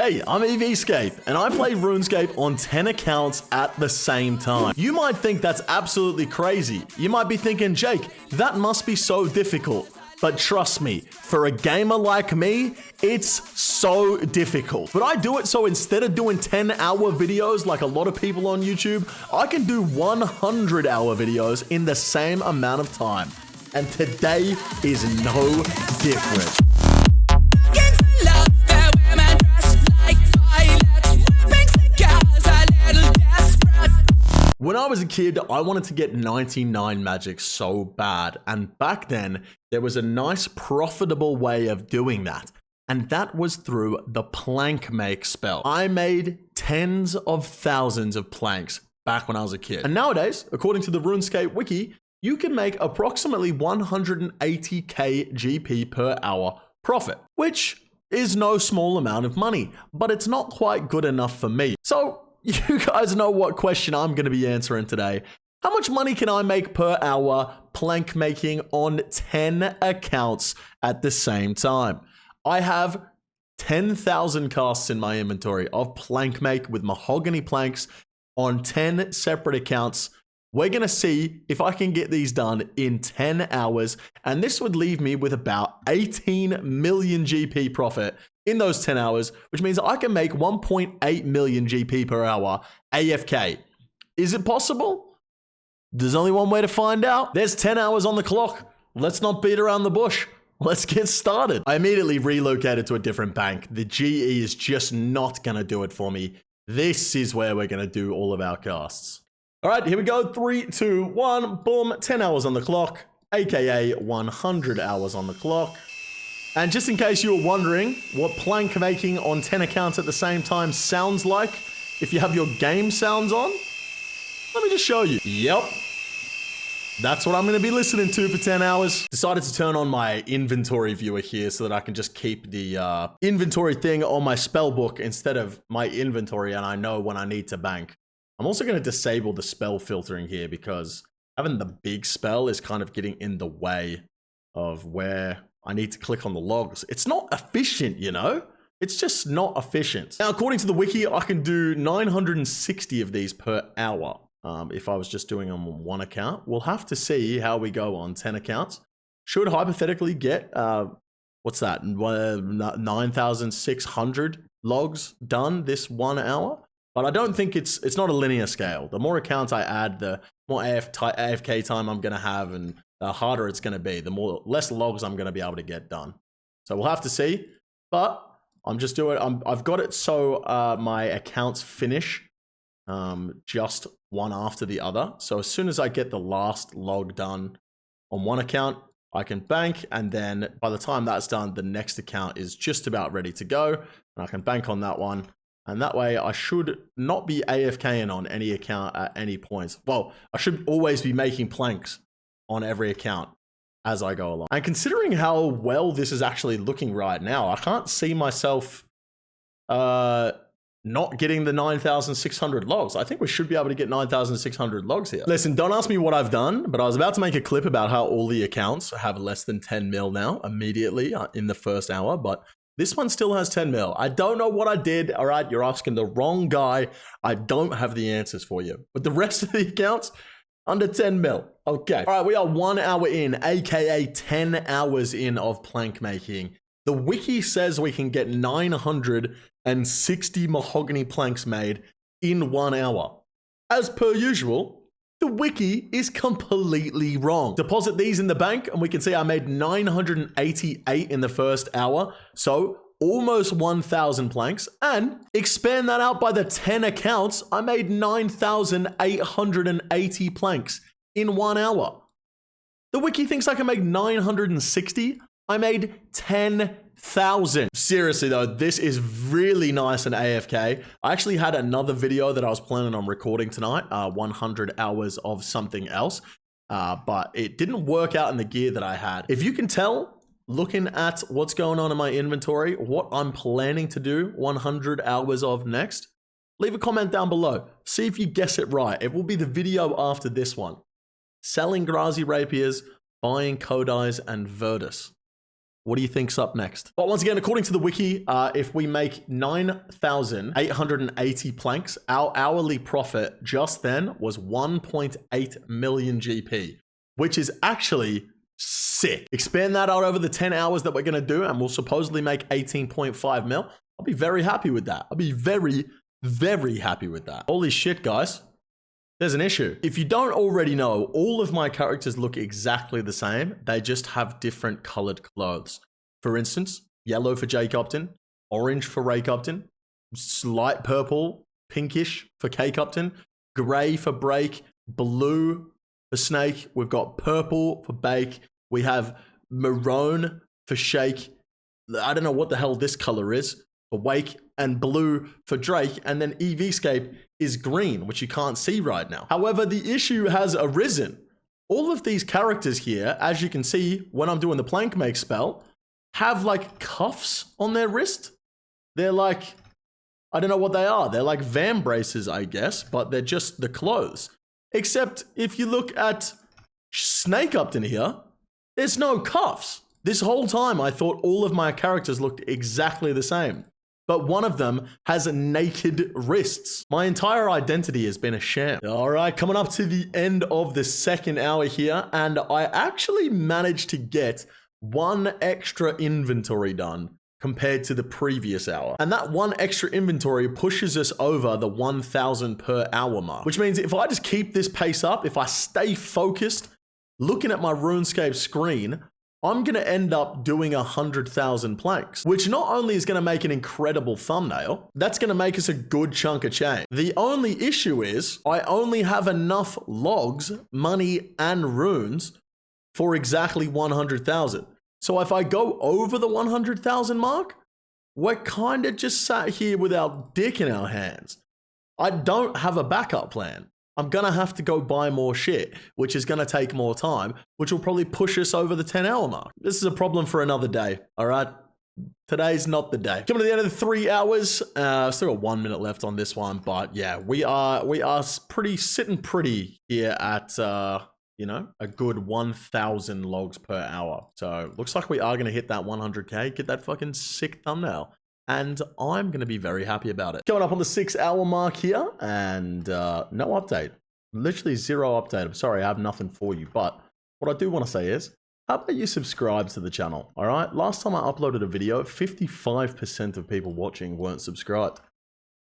Hey, I'm EVscape, and I play RuneScape on 10 accounts at the same time. You might think that's absolutely crazy. You might be thinking, Jake, that must be so difficult. But trust me, for a gamer like me, it's so difficult. But I do it so instead of doing 10-hour videos like a lot of people on YouTube, I can do 100-hour videos in the same amount of time. And today is no different. When I was a kid, I wanted to get 99 magic so bad, and back then, there was a nice profitable way of doing that, and that was through the plank make spell. I made tens of thousands of planks back when I was a kid, and nowadays, according to the RuneScape wiki, you can make approximately 180k GP per hour profit, which is no small amount of money, but it's not quite good enough for me. So, you guys know what question I'm going to be answering today. How much money can I make per hour plank making on 10 accounts at the same time? I have 10,000 casts in my inventory of plank make with mahogany planks on 10 separate accounts. We're going to see if I can get these done in 10 hours, and this would leave me with about 18 million GP profit in those 10 hours, which means I can make 1.8 million GP per hour AFK. Is it possible? There's only one way to find out. There's 10 hours on the clock. Let's not beat around the bush. Let's get started. I immediately relocated to a different bank. The GE is just not going to do it for me. This is where we're going to do all of our casts. All right, here we go. 3, 2, 1, boom. 10 hours on the clock, aka 100 hours on the clock. And just in case you were wondering what plank making on 10 accounts at the same time sounds like, if you have your game sounds on, let me just show you. Yep. That's what I'm going to be listening to for 10 hours. Decided to turn on my inventory viewer here so that I can just keep the inventory thing on my spell book instead of my inventory, and I know when I need to bank. I'm also going to disable the spell filtering here because having the big spell is kind of getting in the way of where I need to click on the logs. It's not efficient, you know? It's just not efficient. Now, according to the wiki, I can do 960 of these per hour. If I was just doing them on one account, we'll have to see how we go on 10 accounts. Should hypothetically get, what's that? 9,600 logs done this 1 hour. But I don't think it's not a linear scale. The more accounts I add, the more AFK time I'm going to have, and the harder it's going to be. The less logs I'm going to be able to get done. So we'll have to see. But I'm just doing. I've got it so my accounts finish just one after the other. So as soon as I get the last log done on one account, I can bank, and then by the time that's done, the next account is just about ready to go, and I can bank on that one. And that way I should not be AFKing on any account at any points. Well, I should always be making planks on every account as I go along. And considering how well this is actually looking right now, I can't see myself not getting the 9,600 logs. I think we should be able to get 9,600 logs here. Listen, don't ask me what I've done, but I was about to make a clip about how all the accounts have less than 10 mil now immediately in the first hour, but this one still has 10 mil. I don't know what I did. All right, you're asking the wrong guy. I don't have the answers for you. But the rest of the accounts, under 10 mil. Okay. All right, we are 1 hour in, aka 10 hours in of plank making. The wiki says we can get 960 mahogany planks made in 1 hour. As per usual, the wiki is completely wrong. Deposit these in the bank, and we can see I made 988 in the first hour. So almost 1,000 planks. And expand that out by the 10 accounts, I made 9,880 planks in 1 hour. The wiki thinks I can make 960. I made 10,000. Seriously though, this is really nice and AFK. I actually had another video that I was planning on recording tonight, 100 hours of something else, but it didn't work out in the gear that I had. If you can tell, looking at what's going on in my inventory, what I'm planning to do 100 hours of next, leave a comment down below. See if you guess it right. It will be the video after this one. Selling Grazi Rapiers, buying Kodais and Verdus. What do you think's up next? But once again, according to the wiki, if we make 9,880 planks, our hourly profit just then was 1.8 million GP, which is actually sick. Expand that out over the 10 hours that we're going to do, and we'll supposedly make 18.5 mil. I'll be very happy with that. I'll be very, very happy with that. Holy shit, guys. There's an issue. If you don't already know, all of my characters look exactly the same. They just have different colored clothes. For instance, yellow for Jake Upton, orange for Ray Upton, slight purple, pinkish for Cake Upton, gray for Break, blue for Snake. We've got purple for Bake. We have maroon for Shake. I don't know what the hell this color is for Wake, and blue for Drake, and then EVscape is green, which you can't see right now. However, the issue has arisen. All of these characters here, as you can see when I'm doing the plank make spell, have like cuffs on their wrist. They're like, I don't know what they are. They're like van braces, I guess, but they're just the clothes. Except if you look at Snake Upton here, there's no cuffs. This whole time I thought all of my characters looked exactly the same, but one of them has naked wrists. My entire identity has been a sham. All right, coming up to the end of the second hour here, and I actually managed to get one extra inventory done compared to the previous hour. And that one extra inventory pushes us over the 1,000 per hour mark, which means if I just keep this pace up, if I stay focused, looking at my RuneScape screen, I'm going to end up doing 100,000 planks, which not only is going to make an incredible thumbnail, that's going to make us a good chunk of change. The only issue is I only have enough logs, money, and runes for exactly 100,000. So if I go over the 100,000 mark, we're kind of just sat here with our dick in our hands. I don't have a backup plan. I'm going to have to go buy more shit, which is going to take more time, which will probably push us over the 10-hour mark. This is a problem for another day, all right? Today's not the day. Coming to the end of the 3 hours. Still got 1 minute left on this one, but yeah, we are sitting pretty here at, you know, a good 1,000 logs per hour. So looks like we are going to hit that 100K, get that fucking sick thumbnail. And I'm going to be very happy about it. Coming up on the 6 hour mark here, and no update. Literally zero update. I'm sorry, I have nothing for you. But what I do want to say is, how about you subscribe to the channel, all right? Last time I uploaded a video, 55% of people watching weren't subscribed.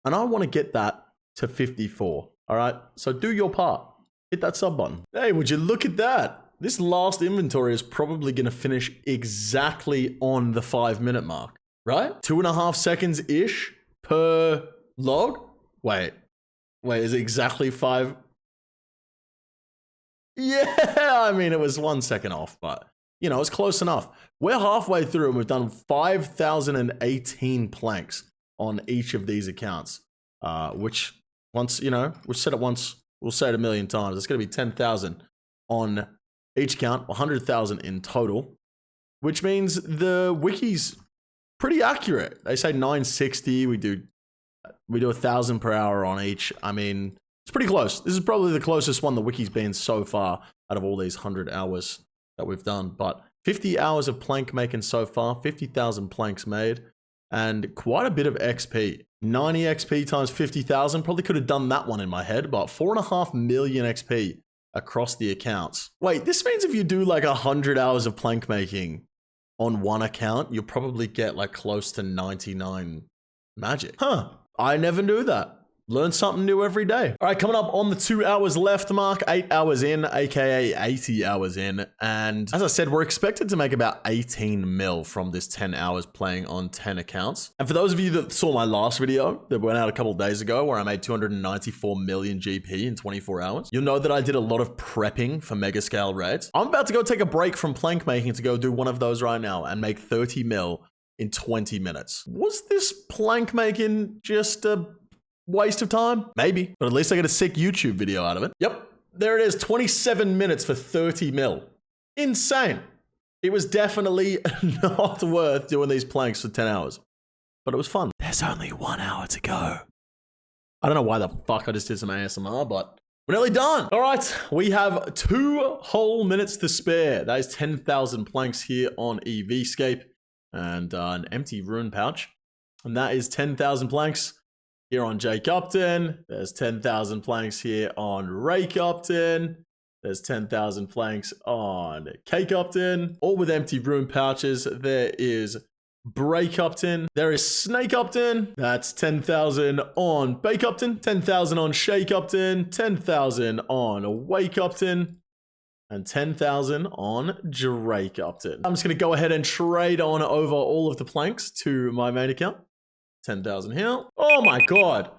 And I want to get that to 54, all right? So do your part. Hit that sub button. Hey, would you look at that? This last inventory is probably going to finish exactly on the 5 minute mark. Right? 2.5 seconds-ish per log? Wait, is it exactly 5? Yeah, I mean, it was 1 second off, but, you know, it's close enough. We're halfway through and we've done 5,018 planks on each of these accounts, which once, you know, we've said it once, we'll say it a million times. It's going to be 10,000 on each account, 100,000 in total, which means the wiki's pretty accurate. They say 960. We do 1,000 per hour on each. I mean, it's pretty close. This is probably the closest one the wiki's been so far out of all these 100 hours that we've done. But 50 hours of plank making so far, 50,000 planks made, and quite a bit of XP. 90 XP times 50,000. Probably could have done that one in my head, but 4.5 million XP across the accounts. Wait, this means if you do like 100 hours of plank making on one account, you'll probably get like close to 99 magic. Huh, I never knew that. Learn something new every day. All right, coming up on the 2 hours left mark, 8 hours in, aka 80 hours in. And as I said, we're expected to make about 18 mil from this 10 hours playing on 10 accounts. And for those of you that saw my last video that went out a couple of days ago where I made 294 million GP in 24 hours, you'll know that I did a lot of prepping for mega scale raids. I'm about to go take a break from plank making to go do one of those right now and make 30 mil in 20 minutes. Was this plank making just a waste of time? Maybe, but at least I get a sick YouTube video out of it. Yep, there it is, 27 minutes for 30 mil. Insane. It was definitely not worth doing these planks for 10 hours, but it was fun. There's only 1 hour to go. I don't know why the fuck I just did some ASMR, but We're nearly done. All right, we have 2 whole minutes to spare. That is 10,000 planks here on EVscape and an empty rune pouch. And that is 10,000 planks here on Jake Upton. There's 10,000 planks here on Rake Upton. There's 10,000 planks on Cake Upton, all with empty rune pouches. There is Break Upton. There is Snake Upton. That's 10,000 on Bake Upton, 10,000 on Shake Upton, 10,000 on Wake Upton, and 10,000 on Drake Upton. I'm just going to go ahead and trade on over all of the planks to my main account. 10,000 here. Oh my God.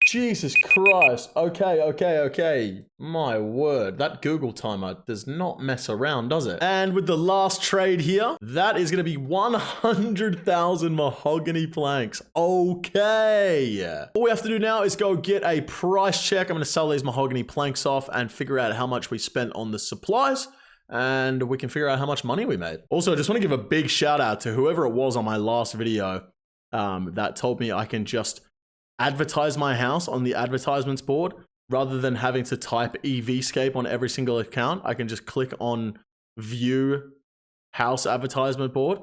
Jesus Christ. Okay. My word. That Google timer does not mess around, does it? And with the last trade here, that is going to be 100,000 mahogany planks. Okay. All we have to do now is go get a price check. I'm going to sell these mahogany planks off and figure out how much we spent on the supplies. And we can figure out how much money we made. Also, I just want to give a big shout out to whoever it was on my last video that told me I can just advertise my house on the advertisements board rather than having to type EVscape on every single account. I can just click on view house advertisement board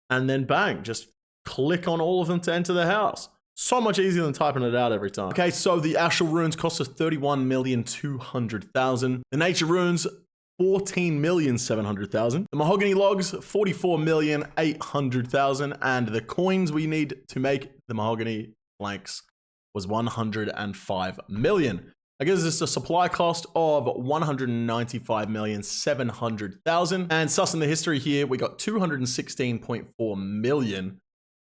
and then bang, just click on all of them to enter the house. So much easier than typing it out every time. Okay, so the Ashel runes cost us 31,200,000. The nature runes 14,700,000. The mahogany logs 44,800,000, and the coins we need to make the mahogany planks was 105 million. I guess it's a supply cost of 195,700,000. And sussing the history here, we got 216.4 million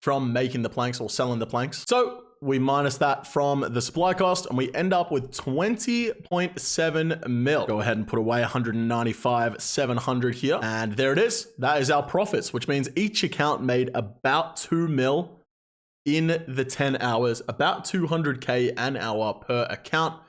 from making the planks or selling the planks. So we minus that from the supply cost and we end up with 20.7 mil. Go ahead and put away 195,700 here. And there it is. That is our profits, which means each account made about 2 mil in the 10 hours, about 200K an hour per account.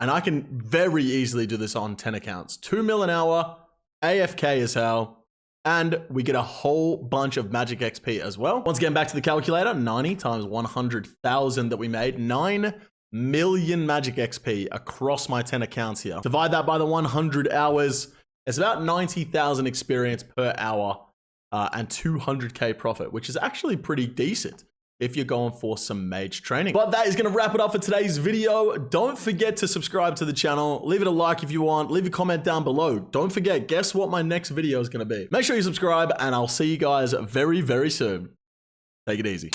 And I can very easily do this on 10 accounts. 2 mil an hour, AFK as hell. And we get a whole bunch of magic XP as well. Once again, back to the calculator, 90 times 100,000 that we made, 9 million magic XP across my 10 accounts here. Divide that by the 100 hours. It's about 90,000 experience per hour and 200K profit, which is actually pretty decent if you're going for some mage training. But that is going to wrap it up for today's video. Don't forget to subscribe to the channel. Leave it a like if you want. Leave a comment down below. Don't forget, guess what my next video is going to be. Make sure you subscribe, and I'll see you guys very, very soon. Take it easy.